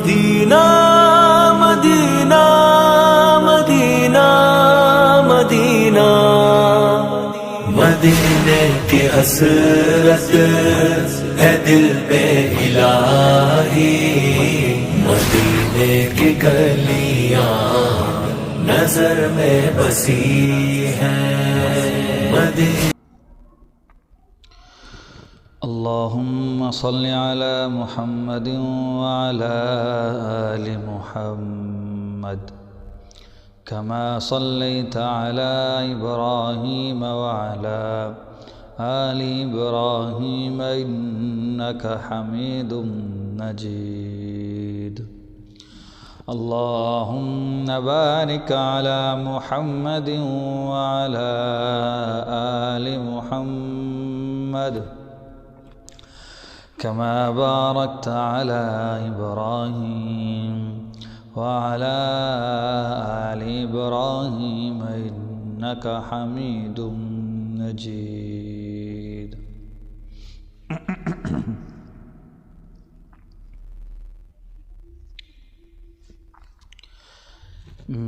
مدینہ مدینہ مدینہ مدینہ مدینے کی حسرت ہے دل پہ الہی، مدینے کی گلیاں نظر میں بسی ہیں مدینہ۔ اللهم صل على محمد وعلى آل محمد كما صليت على إبراهيم وعلى آل إبراهيم إنك حميد مجيد۔ اللهم بارك على محمد وعلى آل محمد كما باركت على إبراهيم وعلى آل إبراهيم إنك حميد مجيد۔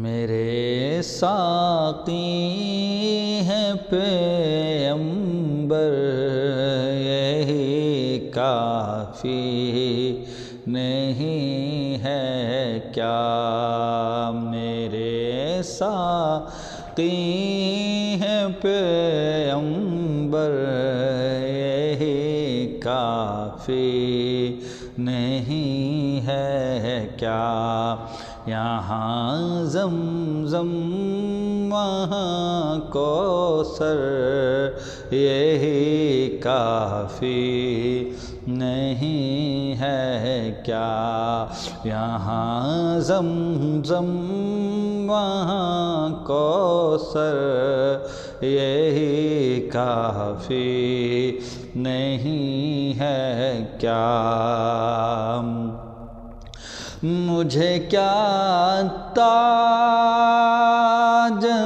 میرے ساقی ہیں پیغمبر یہی کافی نہیں ہے کیا، میرے ساقی ہیں پیغمبر یہی کافی نہیں ہے کیا، یہاں زمزم وہاں کوثر یہی کافی نہیں ہے کیا، یہاں زمزم وہاں کوثر یہی کافی نہیں ہے کیا، مجھے کیا تاج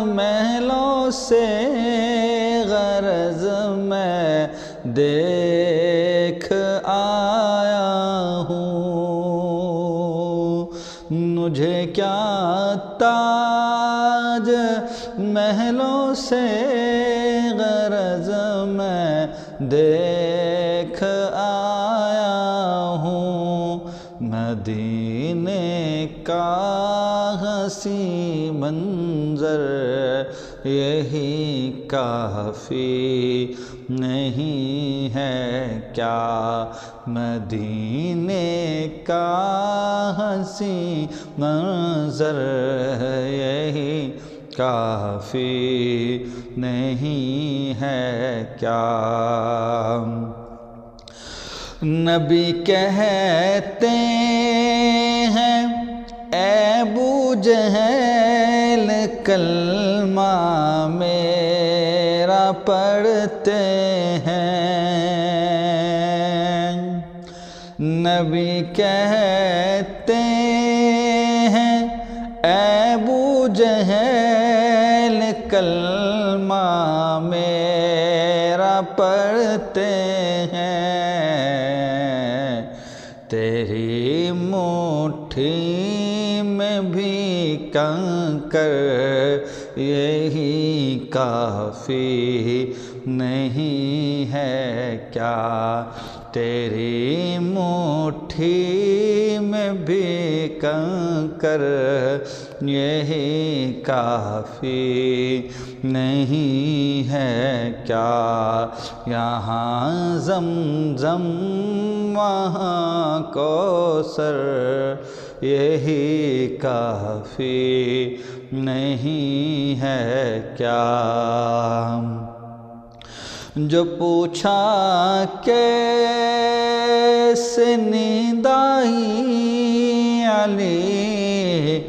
محلوں سے غرض میں دیکھ آیا ہوں، مجھے کیا تاج محلوں سے غرض میں دیکھ آیا ہوں، مدینے کا حسین منظر یہی کافی نہیں ہے کیا، مدینے کا حسین منظر یہی کافی نہیں ہے کیا، نبی کہتے ہیں اے ابو جہل کلمہ میرا پڑھتے ہیں، نبی کہتے ہیں اے ابو جہل کلمہ میرا پڑھتے ہیں، تیری مٹھی میں بھی کنکر یہی کافی نہیں ہے کیا، تیری مٹھی میں بھی کنکر یہی کافی نہیں ہے کیا، یہاں زمزم وہاں کوثر یہی کافی نہیں ہے کیا، جو پوچھا کیسے نیند آئی علی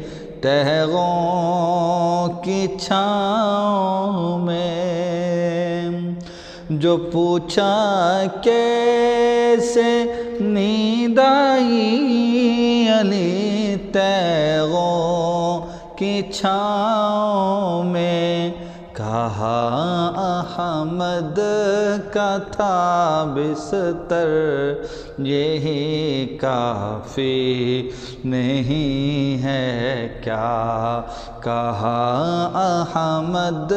تہغوں کی چھاؤں میں، جو پوچھا کیسے نیند آئی علی تہغوں کی چھاؤں میں، کہا کہا احمد کا تھا بستر یہی کافی نہیں ہے کیا؟ کہا احمد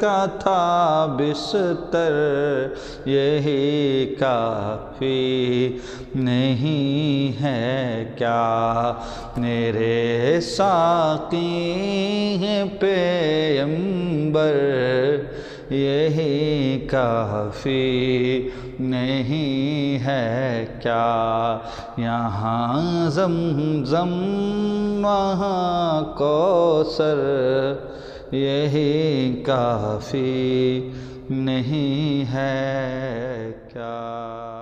کا تھا بستر یہی کافی نہیں ہے کیا؟ میرے ساقی ہیں پیغمبر یہی کافی نہیں ہے کیا؟ یہاں زمزم وہاں کوثر یہی کافی نہیں ہے کیا؟